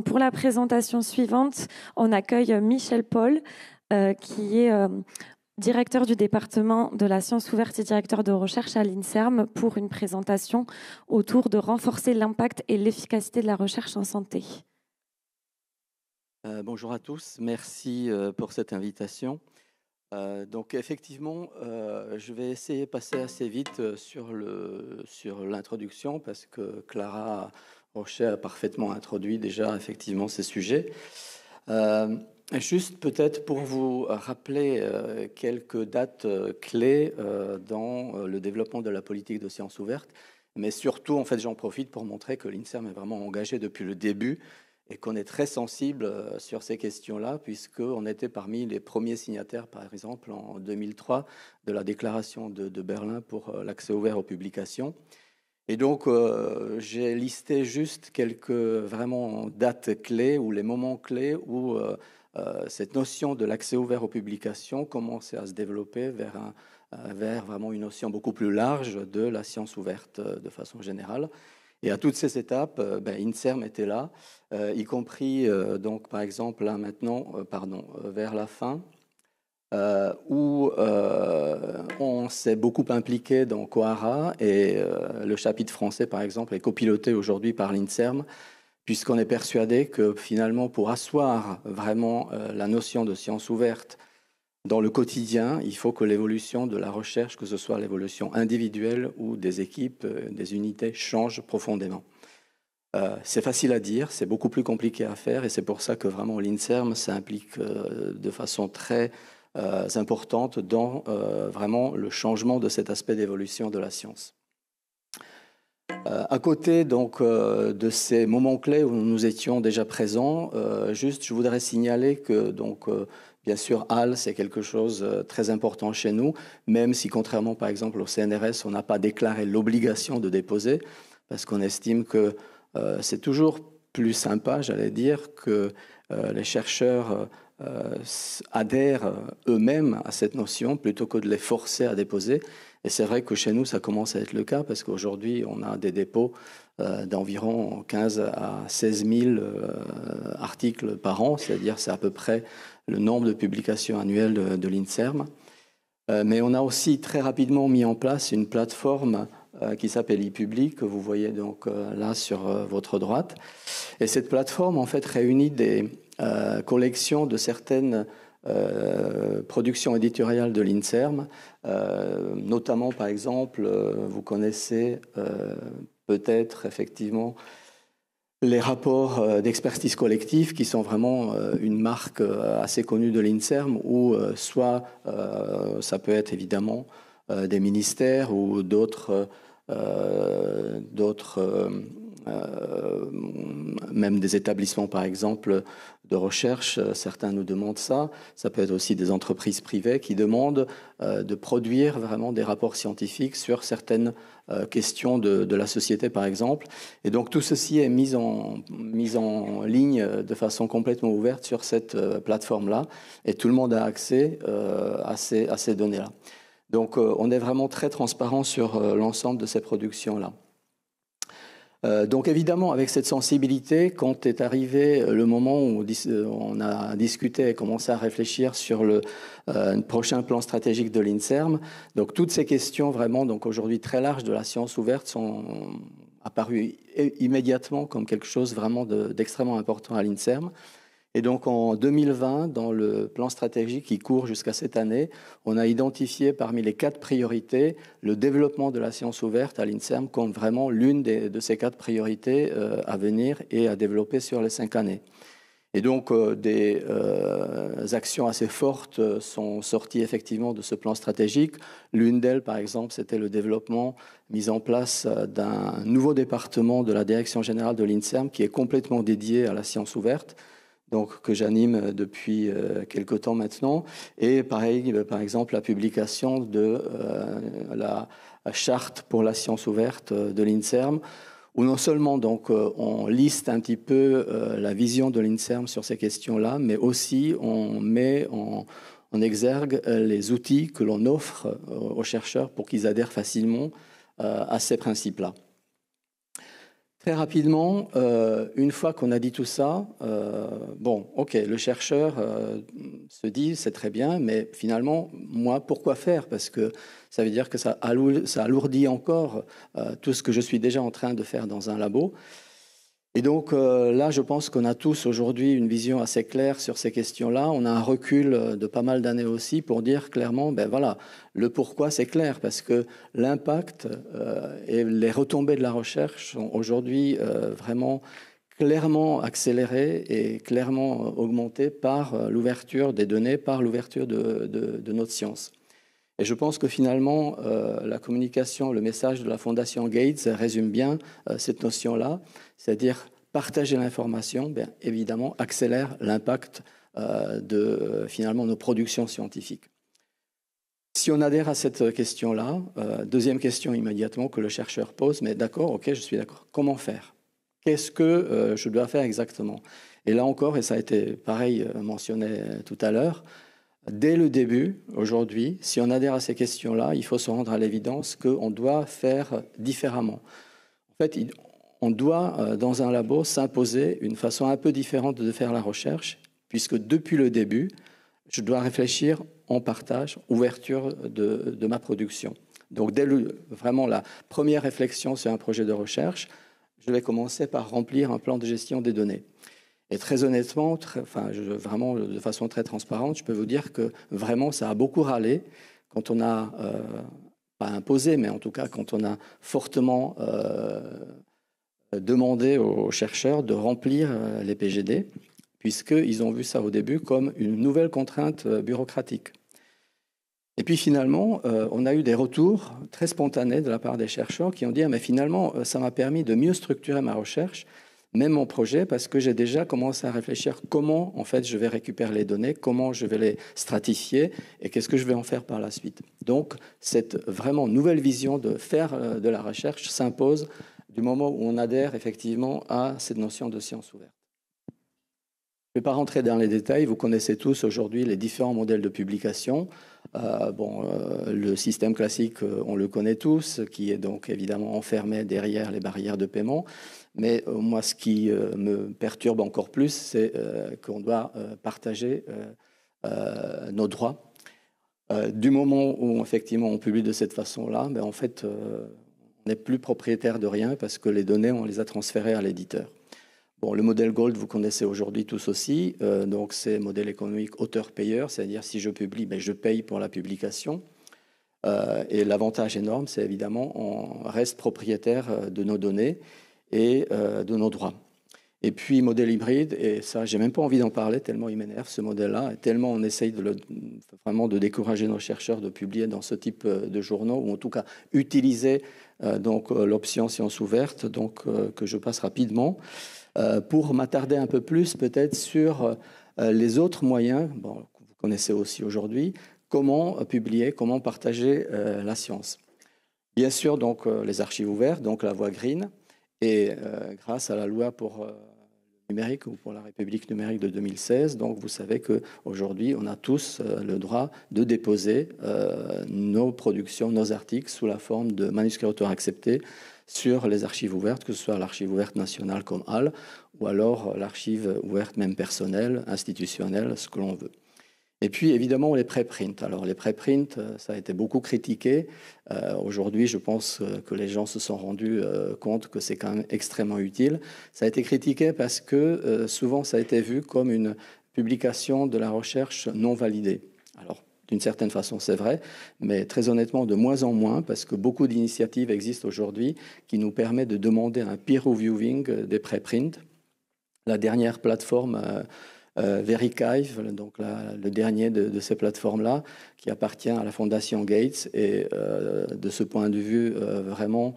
Donc pour la présentation suivante, on accueille Michel Paul, qui est directeur du département de la science ouverte et directeur de recherche à l'INSERM pour une présentation autour de renforcer l'impact et l'efficacité de la recherche en santé. Bonjour à tous, merci pour cette invitation. Donc effectivement, je vais essayer de passer assez vite sur l'introduction parce que Clara Rochet a parfaitement introduit déjà effectivement ces sujets. Juste peut-être pour vous rappeler quelques dates clés dans le développement de la politique de sciences ouvertes, mais surtout en fait j'en profite pour montrer que l'INSERM est vraiment engagé depuis le début et qu'on est très sensible sur ces questions-là, puisqu'on était parmi les premiers signataires, par exemple, en 2003, de la déclaration de Berlin pour l'accès ouvert aux publications. Et donc, j'ai listé juste quelques vraiment dates clés ou les moments clés où cette notion de l'accès ouvert aux publications commençait à se développer vers vraiment une notion beaucoup plus large de la science ouverte de façon générale. Et à toutes ces étapes, INSERM était là, y compris, donc, par exemple, là maintenant, vers la fin, où on s'est beaucoup impliqué dans Coara et le chapitre français, par exemple, est copiloté aujourd'hui par l'INSERM, puisqu'on est persuadé que finalement, pour asseoir vraiment la notion de science ouverte dans le quotidien, il faut que l'évolution de la recherche, que ce soit l'évolution individuelle ou des équipes, des unités, change profondément. C'est facile à dire, c'est beaucoup plus compliqué à faire et c'est pour ça que vraiment l'INSERM s'implique de façon très importante dans vraiment le changement de cet aspect d'évolution de la science. À côté donc de ces moments clés où nous étions déjà présents, juste je voudrais signaler que donc bien sûr, HAL, c'est quelque chose de très important chez nous, même si, contrairement, par exemple, au CNRS, on n'a pas déclaré l'obligation de déposer, parce qu'on estime que c'est toujours plus sympa, j'allais dire, que les chercheurs adhèrent eux-mêmes à cette notion, plutôt que de les forcer à déposer. Et c'est vrai que chez nous, ça commence à être le cas, parce qu'aujourd'hui, on a des dépôts d'environ 15 à 16 000 articles par an, c'est-à-dire c'est à peu près le nombre de publications annuelles de l'INSERM. Mais on a aussi très rapidement mis en place une plateforme qui s'appelle ePublic, que vous voyez donc là sur votre droite. Et cette plateforme, en fait, réunit des collections de certaines productions éditoriales de l'INSERM, notamment, par exemple, vous connaissez peut-être effectivement les rapports d'expertise collective qui sont vraiment une marque assez connue de l'INSERM où soit ça peut être évidemment des ministères ou d'autres même des établissements par exemple de recherche, certains nous demandent ça. Ça peut être aussi des entreprises privées qui demandent de produire vraiment des rapports scientifiques sur certaines questions de la société, par exemple. Et donc, tout ceci est mis en ligne de façon complètement ouverte sur cette plateforme-là. Et tout le monde a accès à ces données-là. Donc, on est vraiment très transparent sur l'ensemble de ces productions-là. Donc évidemment, avec cette sensibilité, quand est arrivé le moment où on a discuté et commencé à réfléchir sur le prochain plan stratégique de l'INSERM, donc toutes ces questions vraiment, donc aujourd'hui très larges de la science ouverte sont apparues immédiatement comme quelque chose vraiment d'extrêmement important à l'INSERM. Et donc en 2020, dans le plan stratégique qui court jusqu'à cette année, on a identifié parmi les 4 priorités le développement de la science ouverte à l'INSERM comme vraiment l'une de ces 4 priorités à venir et à développer sur les 5 années. Et donc des actions assez fortes sont sorties effectivement de ce plan stratégique. L'une d'elles, par exemple, c'était le développement mis en place d'un nouveau département de la Direction générale de l'INSERM qui est complètement dédié à la science ouverte, donc que j'anime depuis quelque temps maintenant. Et pareil, par exemple, la publication de la charte pour la science ouverte de l'INSERM, où non seulement donc, on liste un petit peu la vision de l'INSERM sur ces questions-là, mais aussi on met en exergue les outils que l'on offre aux chercheurs pour qu'ils adhèrent facilement à ces principes-là. Très rapidement, une fois qu'on a dit tout ça, bon, ok, le chercheur se dit c'est très bien, mais finalement, moi, pourquoi faire? Parce que ça veut dire que ça alourdit encore tout ce que je suis déjà en train de faire dans un labo. Et donc là, je pense qu'on a tous aujourd'hui une vision assez claire sur ces questions-là. On a un recul de pas mal d'années aussi pour dire clairement, ben voilà, le pourquoi c'est clair, parce que l'impact et les retombées de la recherche sont aujourd'hui vraiment clairement accélérées et clairement augmentées par l'ouverture des données, par l'ouverture de notre science. Et je pense que finalement, la communication, le message de la Fondation Gates résume bien cette notion-là, c'est-à-dire partager l'information, bien évidemment, accélère l'impact de finalement nos productions scientifiques. Si on adhère à cette question-là, deuxième question immédiatement que le chercheur pose, mais d'accord, ok, je suis d'accord, comment faire? Qu'est-ce que je dois faire exactement? Et là encore, et ça a été pareil mentionné tout à l'heure, dès le début, aujourd'hui, si on adhère à ces questions-là, il faut se rendre à l'évidence qu'on doit faire différemment. En fait, on doit, dans un labo, s'imposer une façon un peu différente de faire la recherche, puisque depuis le début, je dois réfléchir en partage, ouverture de ma production. Donc, dès vraiment la première réflexion sur un projet de recherche, je vais commencer par remplir un plan de gestion des données. Et très honnêtement, vraiment de façon très transparente, je peux vous dire que vraiment ça a beaucoup râlé quand on a, pas imposé, mais en tout cas quand on a fortement demandé aux chercheurs de remplir les PGD, puisqu'ils ont vu ça au début comme une nouvelle contrainte bureaucratique. Et puis finalement, on a eu des retours très spontanés de la part des chercheurs qui ont dit « mais finalement, ça m'a permis de mieux structurer ma recherche ». Même mon projet, parce que j'ai déjà commencé à réfléchir comment, en fait, je vais récupérer les données, comment je vais les stratifier et qu'est-ce que je vais en faire par la suite. Donc, cette vraiment nouvelle vision de faire de la recherche s'impose du moment où on adhère effectivement à cette notion de science ouverte. Je ne vais pas rentrer dans les détails, vous connaissez tous aujourd'hui les différents modèles de publication. Le système classique, on le connaît tous, qui est donc évidemment enfermé derrière les barrières de paiement. Mais moi, ce qui me perturbe encore plus, c'est qu'on doit partager nos droits. Du moment où, effectivement, on publie de cette façon-là, en fait, on n'est plus propriétaire de rien parce que les données, on les a transférées à l'éditeur. Bon, le modèle Gold, vous connaissez aujourd'hui tous aussi. Donc, c'est modèle économique auteur-payeur, c'est-à-dire si je publie, je paye pour la publication. Et l'avantage énorme, c'est évidemment, on reste propriétaire de nos données et de nos droits. Et puis, modèle hybride, et ça, j'ai même pas envie d'en parler tellement il m'énerve, ce modèle-là, et tellement on essaye vraiment de décourager nos chercheurs de publier dans ce type de journaux, ou en tout cas utiliser l'option science ouverte, que je passe rapidement, pour m'attarder un peu plus peut-être sur les autres moyens, que vous connaissez aussi aujourd'hui, comment publier, comment partager la science. Bien sûr, donc, les archives ouvertes, donc la voie green, et grâce à la loi pour le numérique ou pour la République numérique de 2016, donc vous savez qu'aujourd'hui, on a tous le droit de déposer nos productions, nos articles sous la forme de manuscrits auteur acceptés sur les archives ouvertes, que ce soit l'archive ouverte nationale comme HAL, ou alors l'archive ouverte même personnelle, institutionnelle, ce que l'on veut. Et puis, évidemment, les préprints. Alors, les préprints, ça a été beaucoup critiqué. Aujourd'hui, je pense que les gens se sont rendus compte que c'est quand même extrêmement utile. Ça a été critiqué parce que souvent, ça a été vu comme une publication de la recherche non validée. Alors, d'une certaine façon, c'est vrai, mais très honnêtement, de moins en moins, parce que beaucoup d'initiatives existent aujourd'hui qui nous permettent de demander un peer reviewing des préprints. La dernière plateforme Verikive, donc le dernier de ces plateformes-là, qui appartient à la Fondation Gates, et de ce point de vue vraiment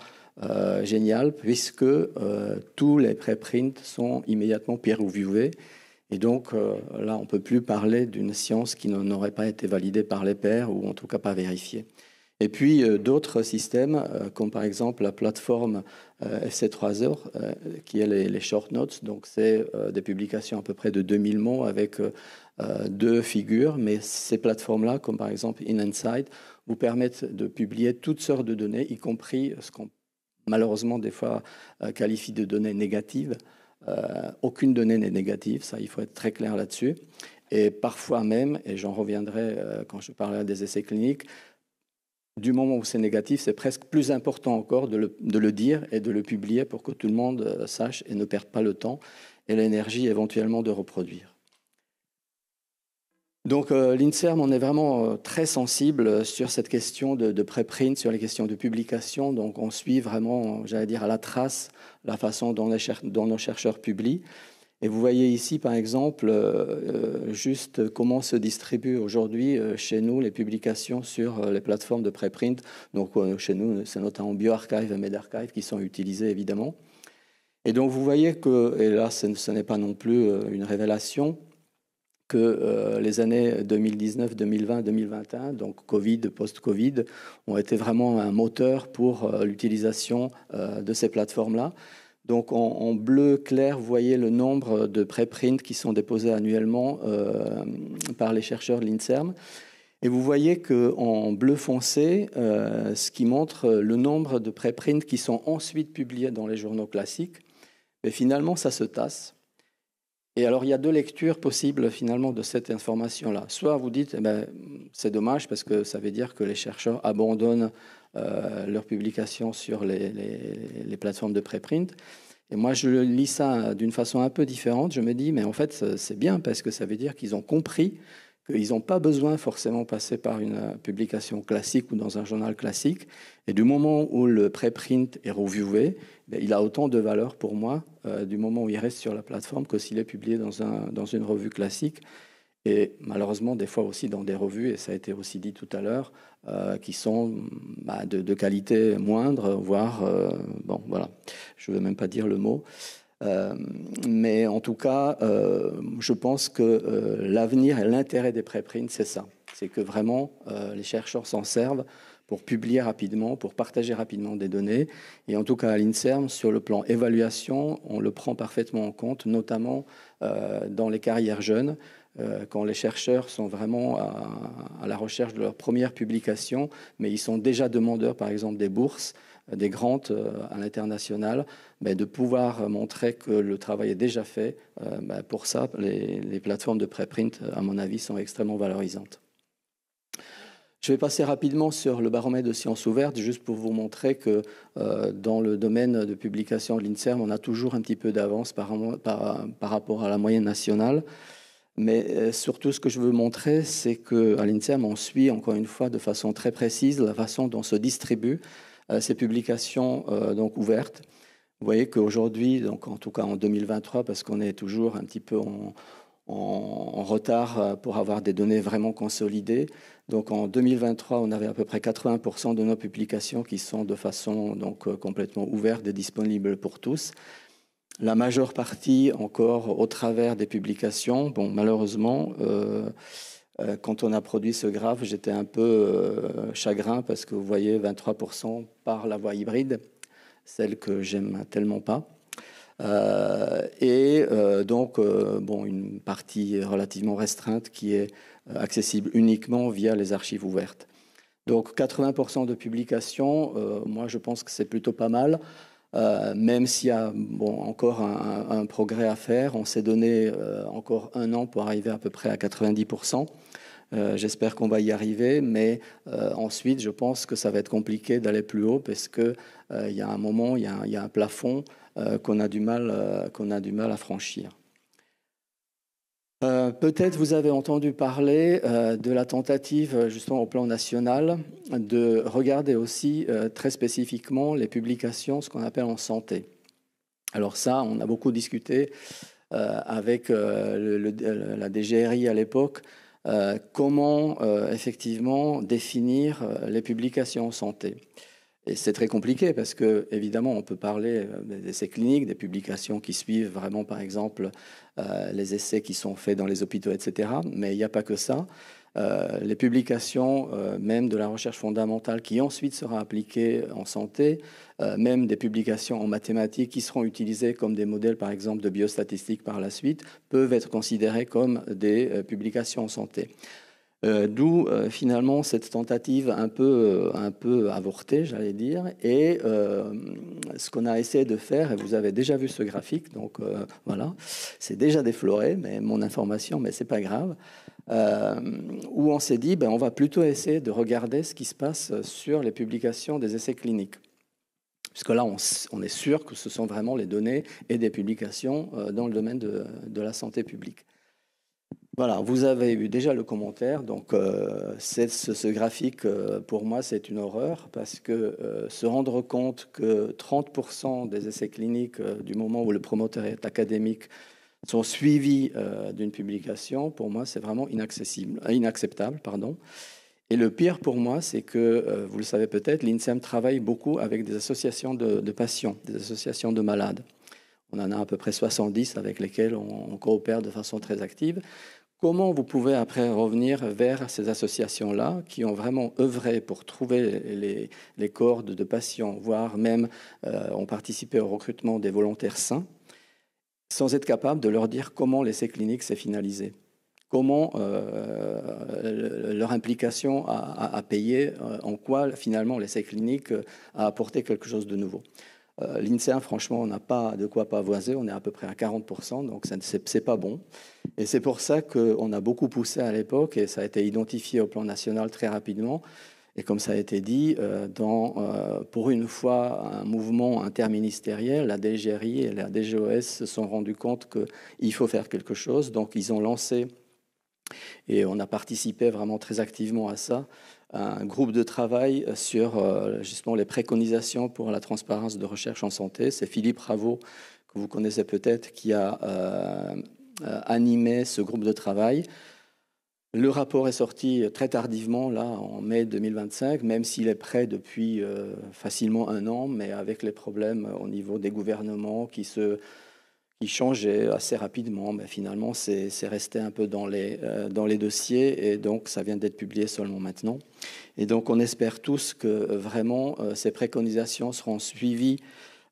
génial, puisque tous les préprints sont immédiatement peer-reviewés. Et donc là, on ne peut plus parler d'une science qui n'aurait pas été validée par les pairs, ou en tout cas pas vérifiée. Et puis d'autres systèmes, comme par exemple la plateforme FC3R, qui est les short notes. Donc c'est des publications à peu près de 2000 mots avec 2 figures. Mais ces plateformes-là, comme par exemple InInsight, vous permettent de publier toutes sortes de données, y compris ce qu'on malheureusement des fois qualifient de données négatives. Aucune donnée n'est négative, ça il faut être très clair là-dessus. Et parfois même, et j'en reviendrai quand je parlerai des essais cliniques, du moment où c'est négatif, c'est presque plus important encore de le dire et de le publier pour que tout le monde sache et ne perde pas le temps et l'énergie éventuellement de reproduire. Donc l'INSERM, on est vraiment très sensible sur cette question de préprint, sur les questions de publication. Donc on suit vraiment, j'allais dire, à la trace la façon dont nos chercheurs publient. Et vous voyez ici, par exemple, juste comment se distribuent aujourd'hui chez nous les publications sur les plateformes de préprint. Donc chez nous, c'est notamment bioRxiv et medRxiv qui sont utilisés, évidemment. Et donc vous voyez que, et là ce n'est pas non plus une révélation, que les années 2019, 2020, 2021, donc Covid, post-Covid, ont été vraiment un moteur pour l'utilisation de ces plateformes-là. Donc en bleu clair, vous voyez le nombre de préprints qui sont déposés annuellement par les chercheurs de l'INSERM. Et vous voyez qu'en bleu foncé, ce qui montre le nombre de préprints qui sont ensuite publiés dans les journaux classiques. Mais finalement, ça se tasse. Et alors, il y a deux lectures possibles finalement de cette information-là. Soit vous dites, c'est dommage parce que ça veut dire que les chercheurs abandonnent leurs publications sur les plateformes de préprint. Et moi, je lis ça d'une façon un peu différente. Je me dis, mais en fait, c'est bien parce que ça veut dire qu'ils ont compris qu'ils n'ont pas besoin forcément de passer par une publication classique ou dans un journal classique. Et du moment où le préprint est reviewé, il a autant de valeur pour moi du moment où il reste sur la plateforme que s'il est publié dans une revue classique. Et malheureusement, des fois aussi dans des revues, et ça a été aussi dit tout à l'heure, qui sont de qualité moindre, voire, bon, voilà, je ne veux même pas dire le mot. Mais en tout cas, je pense que l'avenir et l'intérêt des préprints, c'est ça. C'est que vraiment, les chercheurs s'en servent pour publier rapidement, pour partager rapidement des données. Et en tout cas, à l'INSERM, sur le plan évaluation, on le prend parfaitement en compte, notamment dans les carrières jeunes, quand les chercheurs sont vraiment à la recherche de leur première publication, mais ils sont déjà demandeurs, par exemple, des bourses, des grants à l'international, de pouvoir montrer que le travail est déjà fait. Pour ça, les plateformes de préprint, à mon avis, sont extrêmement valorisantes. Je vais passer rapidement sur le baromètre de sciences ouvertes, juste pour vous montrer que dans le domaine de publication de l'INSERM, on a toujours un petit peu d'avance par rapport à la moyenne nationale. Mais surtout, ce que je veux montrer, c'est qu'à l'INSERM, on suit encore une fois de façon très précise la façon dont se distribuent ces publications donc ouvertes. Vous voyez qu'aujourd'hui, donc en tout cas en 2023, parce qu'on est toujours un petit peu en retard pour avoir des données vraiment consolidées. Donc en 2023, on avait à peu près 80% de nos publications qui sont de façon donc complètement ouverte et disponible pour tous. La majeure partie encore au travers des publications. Bon, malheureusement, quand on a produit ce graphe, j'étais un peu chagrin parce que vous voyez 23% par la voie hybride, celle que j'aime tellement pas. Donc, une partie relativement restreinte qui est accessible uniquement via les archives ouvertes. Donc 80% de publications, moi je pense que c'est plutôt pas mal. Même s'il y a encore un progrès à faire, on s'est donné encore un an pour arriver à peu près à 90%. J'espère qu'on va y arriver, mais ensuite, je pense que ça va être compliqué d'aller plus haut parce qu'il y a un moment, il y a un plafond qu'on a du mal à franchir. Peut-être vous avez entendu parler de la tentative, justement au plan national, de regarder aussi très spécifiquement les publications, ce qu'on appelle en santé. Alors ça, on a beaucoup discuté avec la DGRI à l'époque, comment effectivement définir les publications en santé. Et c'est très compliqué parce que, évidemment, on peut parler des essais cliniques, des publications qui suivent vraiment, par exemple, les essais qui sont faits dans les hôpitaux, etc. Mais il n'y a pas que ça. Les publications, même de la recherche fondamentale, qui ensuite sera appliquée en santé, même des publications en mathématiques qui seront utilisées comme des modèles, par exemple, de biostatistique par la suite, peuvent être considérées comme des publications en santé. D'où finalement cette tentative un peu avortée, j'allais dire, et ce qu'on a essayé de faire, et vous avez déjà vu ce graphique, donc voilà, c'est déjà défloré, mais mon information, mais c'est pas grave, où on s'est dit, ben, on va plutôt essayer de regarder ce qui se passe sur les publications des essais cliniques. Puisque là, on est sûr que ce sont vraiment les données et des publications dans le domaine de la santé publique. Voilà, vous avez eu déjà le commentaire, donc ce graphique, pour moi, c'est une horreur, parce que se rendre compte que 30% des essais cliniques, du moment où le promoteur est académique, sont suivis d'une publication, pour moi, c'est vraiment inacceptable. Pardon. Et le pire pour moi, c'est que, vous le savez peut-être, l'INSERM travaille beaucoup avec des associations de patients, des associations de malades. On en a à peu près 70 avec lesquelles on coopère de façon très active. Comment vous pouvez après revenir vers ces associations-là qui ont vraiment œuvré pour trouver les cohortes de patients, voire même ont participé au recrutement des volontaires sains, sans être capable de leur dire comment l'essai clinique s'est finalisé, comment leur implication a payé, en quoi finalement l'essai clinique a apporté quelque chose de nouveau. L'INSERM, franchement, on n'a pas de quoi pavoiser, on est à peu près à 40%, donc c'est pas bon. Et c'est pour ça qu'on a beaucoup poussé à l'époque, et ça a été identifié au plan national très rapidement. Et comme ça a été dit, pour une fois, un mouvement interministériel, la DGRI et la DGOS se sont rendus compte qu'il faut faire quelque chose. Donc ils ont lancé, et on a participé vraiment très activement à ça, un groupe de travail sur justement les préconisations pour la transparence de recherche en santé. C'est Philippe Raveau, que vous connaissez peut-être, qui a animé ce groupe de travail. Le rapport est sorti très tardivement, là, en mai 2025, même s'il est prêt depuis facilement un an, mais avec les problèmes au niveau des gouvernements qui changeait assez rapidement, mais finalement, c'est resté un peu dans les dossiers, et donc ça vient d'être publié seulement maintenant. Et donc, on espère tous que vraiment ces préconisations seront suivies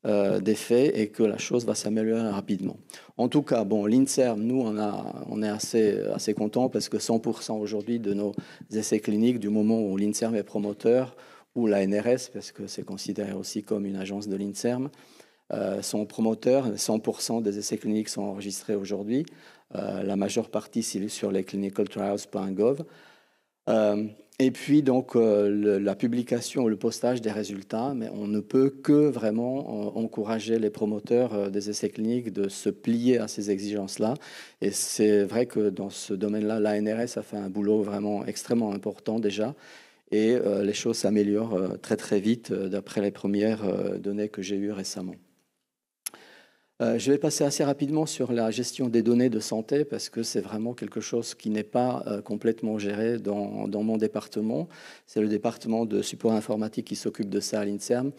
des faits et que la chose va s'améliorer rapidement. En tout cas, bon, l'INSERM, nous, on est assez contents parce que 100% aujourd'hui de nos essais cliniques, du moment où l'INSERM est promoteur, ou la NRS, parce que c'est considéré aussi comme une agence de l'INSERM, sont promoteurs. 100% des essais cliniques sont enregistrés aujourd'hui. La majeure partie, c'est sur les clinicaltrials.gov. Et puis, donc, la publication ou le postage des résultats, mais on ne peut que vraiment encourager les promoteurs des essais cliniques de se plier à ces exigences-là. Et c'est vrai que dans ce domaine-là, l'ANRS a fait un boulot vraiment extrêmement important déjà. Et les choses s'améliorent très, très vite d'après les premières données que j'ai eues récemment. Je vais passer assez rapidement sur la gestion des données de santé parce que c'est vraiment quelque chose qui n'est pas complètement géré dans mon département. C'est le département de support informatique qui s'occupe de ça à l'INSERM.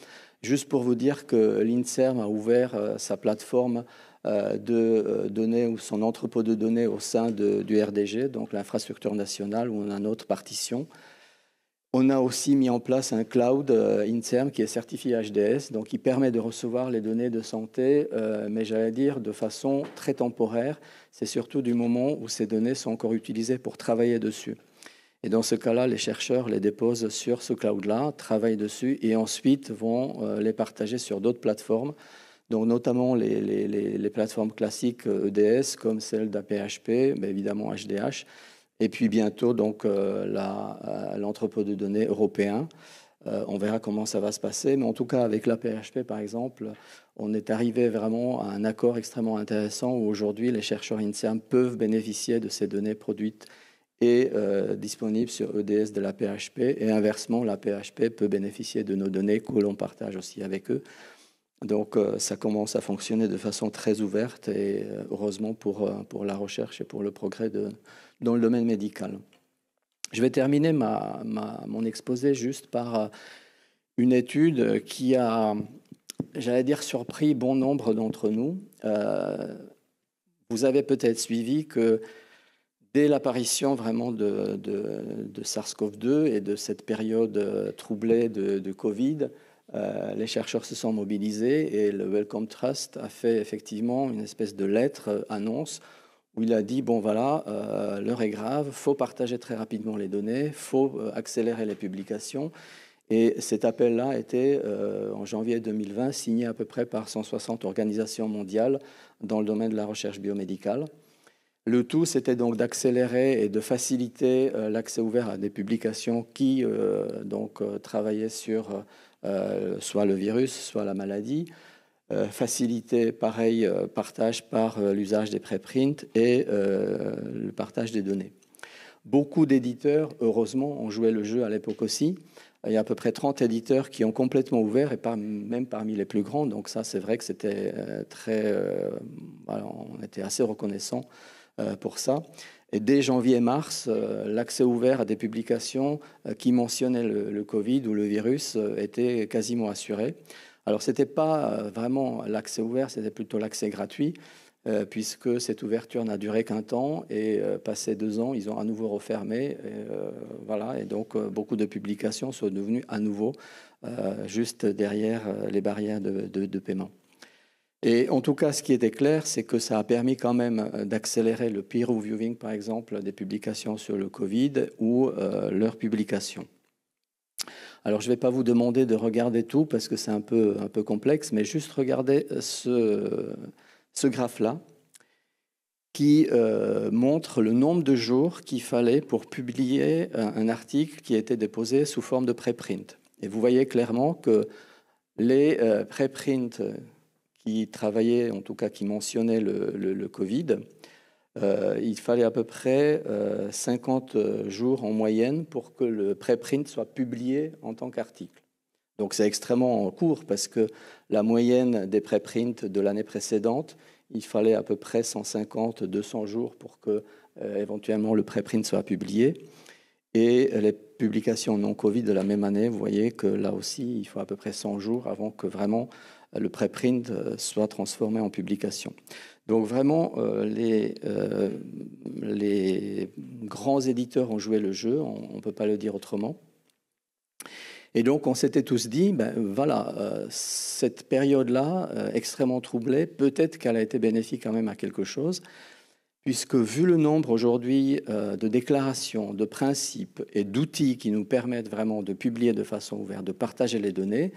Juste pour vous dire que l'INSERM a ouvert sa plateforme de données ou son entrepôt de données au sein du RDG, donc l'infrastructure nationale, où on a notre partition. On a aussi mis en place un cloud INSERM qui est certifié HDS, donc qui permet de recevoir les données de santé, mais j'allais dire de façon très temporaire. C'est surtout du moment où ces données sont encore utilisées pour travailler dessus. Et dans ce cas-là, les chercheurs les déposent sur ce cloud-là, travaillent dessus et ensuite vont les partager sur d'autres plateformes, donc notamment les plateformes classiques EDS comme celle d'APHP, mais évidemment HDH. Et puis bientôt, donc, l'entrepôt de données européen. On verra comment ça va se passer. Mais en tout cas, avec l'APHP, par exemple, on est arrivé vraiment à un accord extrêmement intéressant où aujourd'hui, les chercheurs INSERM peuvent bénéficier de ces données produites et disponibles sur EDS de l'APHP. Et inversement, l'APHP peut bénéficier de nos données que l'on partage aussi avec eux. Donc, ça commence à fonctionner de façon très ouverte et heureusement pour la recherche et pour le progrès dans le domaine médical. Je vais terminer mon exposé juste par une étude qui a, j'allais dire, surpris bon nombre d'entre nous. Vous avez peut-être suivi que dès l'apparition vraiment de SARS-CoV-2 et de cette période troublée de Covid, les chercheurs se sont mobilisés et le Wellcome Trust a fait effectivement une espèce de lettre annonce où il a dit, bon voilà, l'heure est grave, il faut partager très rapidement les données, il faut accélérer les publications. Et cet appel-là a été, en janvier 2020, signé à peu près par 160 organisations mondiales dans le domaine de la recherche biomédicale. Le tout, c'était donc d'accélérer et de faciliter l'accès ouvert à des publications qui travaillaient sur soit le virus, soit la maladie. Faciliter, pareil, partage par l'usage des préprints et le partage des données. Beaucoup d'éditeurs, heureusement, ont joué le jeu à l'époque aussi. Il y a à peu près 30 éditeurs qui ont complètement ouvert, et même parmi les plus grands. Donc ça, c'est vrai que c'était on était assez reconnaissants pour ça. Et dès janvier-mars, l'accès ouvert à des publications qui mentionnaient le Covid ou le virus était quasiment assuré. Alors, ce n'était pas vraiment l'accès ouvert, c'était plutôt l'accès gratuit, puisque cette ouverture n'a duré qu'un temps et passé 2 ans, ils ont à nouveau refermé. Et donc, beaucoup de publications sont devenues à nouveau juste derrière les barrières de paiement. Et en tout cas, ce qui était clair, c'est que ça a permis quand même d'accélérer le peer reviewing, par exemple, des publications sur le Covid ou leur publication. Alors, je ne vais pas vous demander de regarder tout parce que c'est un peu complexe, mais juste regardez ce graphe-là qui montre le nombre de jours qu'il fallait pour publier un article qui a été déposé sous forme de préprint. Et vous voyez clairement que les préprints qui travaillaient, en tout cas qui mentionnaient le Covid, il fallait à peu près 50 jours en moyenne pour que le préprint soit publié en tant qu'article. Donc c'est extrêmement court parce que la moyenne des préprints de l'année précédente, il fallait à peu près 150-200 jours pour que éventuellement le préprint soit publié. Et les publications non Covid de la même année, vous voyez que là aussi, il faut à peu près 100 jours avant que vraiment le préprint soit transformé en publication. Donc vraiment, les grands éditeurs ont joué le jeu, on ne peut pas le dire autrement. Et donc, on s'était tous dit, cette période-là, extrêmement troublée, peut-être qu'elle a été bénéfique quand même à quelque chose, puisque vu le nombre aujourd'hui de déclarations, de principes et d'outils qui nous permettent vraiment de publier de façon ouverte, de partager les données,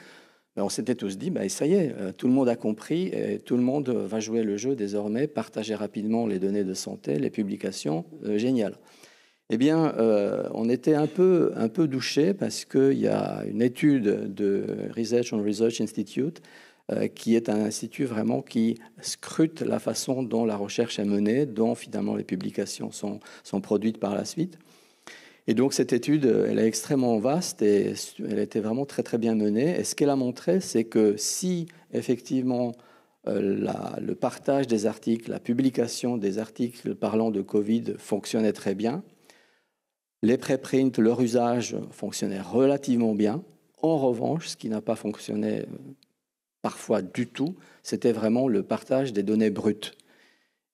on s'était tous dit, ça y est, tout le monde a compris et tout le monde va jouer le jeu désormais, partager rapidement les données de santé, les publications, génial. Eh bien, on était un peu douché parce qu'il y a une étude de Research on Research Institute qui est un institut vraiment qui scrute la façon dont la recherche est menée, dont finalement les publications sont produites par la suite. Et donc cette étude, elle est extrêmement vaste et elle a été vraiment très très bien menée. Et ce qu'elle a montré, c'est que si effectivement le partage des articles, la publication des articles parlant de Covid fonctionnait très bien, les préprints, leur usage fonctionnait relativement bien. En revanche, ce qui n'a pas fonctionné parfois du tout, c'était vraiment le partage des données brutes.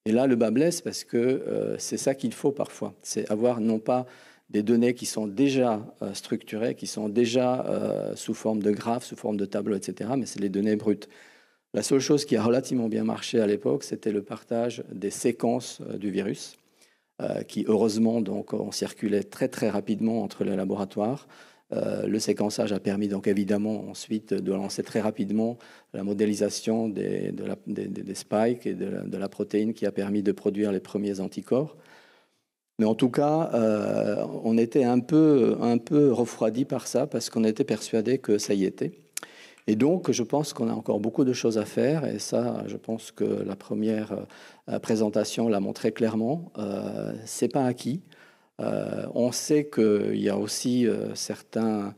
Et là, le bât blesse parce que c'est ça qu'il faut parfois. C'est avoir non pas des données qui sont déjà structurées, qui sont déjà sous forme de graphes, sous forme de tableaux, etc., mais c'est les données brutes. La seule chose qui a relativement bien marché à l'époque, c'était le partage des séquences du virus, qui heureusement donc ont circulé très très rapidement entre les laboratoires. Le séquençage a permis donc évidemment ensuite de lancer très rapidement la modélisation des spikes et de la protéine qui a permis de produire les premiers anticorps. Mais en tout cas, on était un peu refroidi par ça parce qu'on était persuadé que ça y était. Et donc, je pense qu'on a encore beaucoup de choses à faire. Et ça, je pense que la première présentation l'a montré clairement. C'est pas acquis. On sait qu'il y a aussi certains,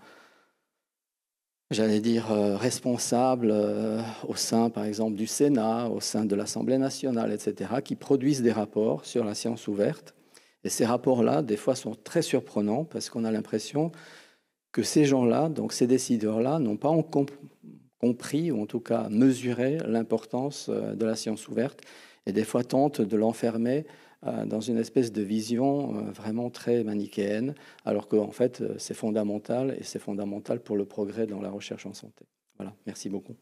responsables au sein, par exemple, du Sénat, au sein de l'Assemblée nationale, etc., qui produisent des rapports sur la science ouverte. Et ces rapports-là, des fois, sont très surprenants parce qu'on a l'impression que ces gens-là, donc ces décideurs-là, n'ont pas compris, ou en tout cas mesuré l'importance de la science ouverte, et des fois tentent de l'enfermer dans une espèce de vision vraiment très manichéenne, alors qu'en fait, c'est fondamental, et c'est fondamental pour le progrès dans la recherche en santé. Voilà, merci beaucoup.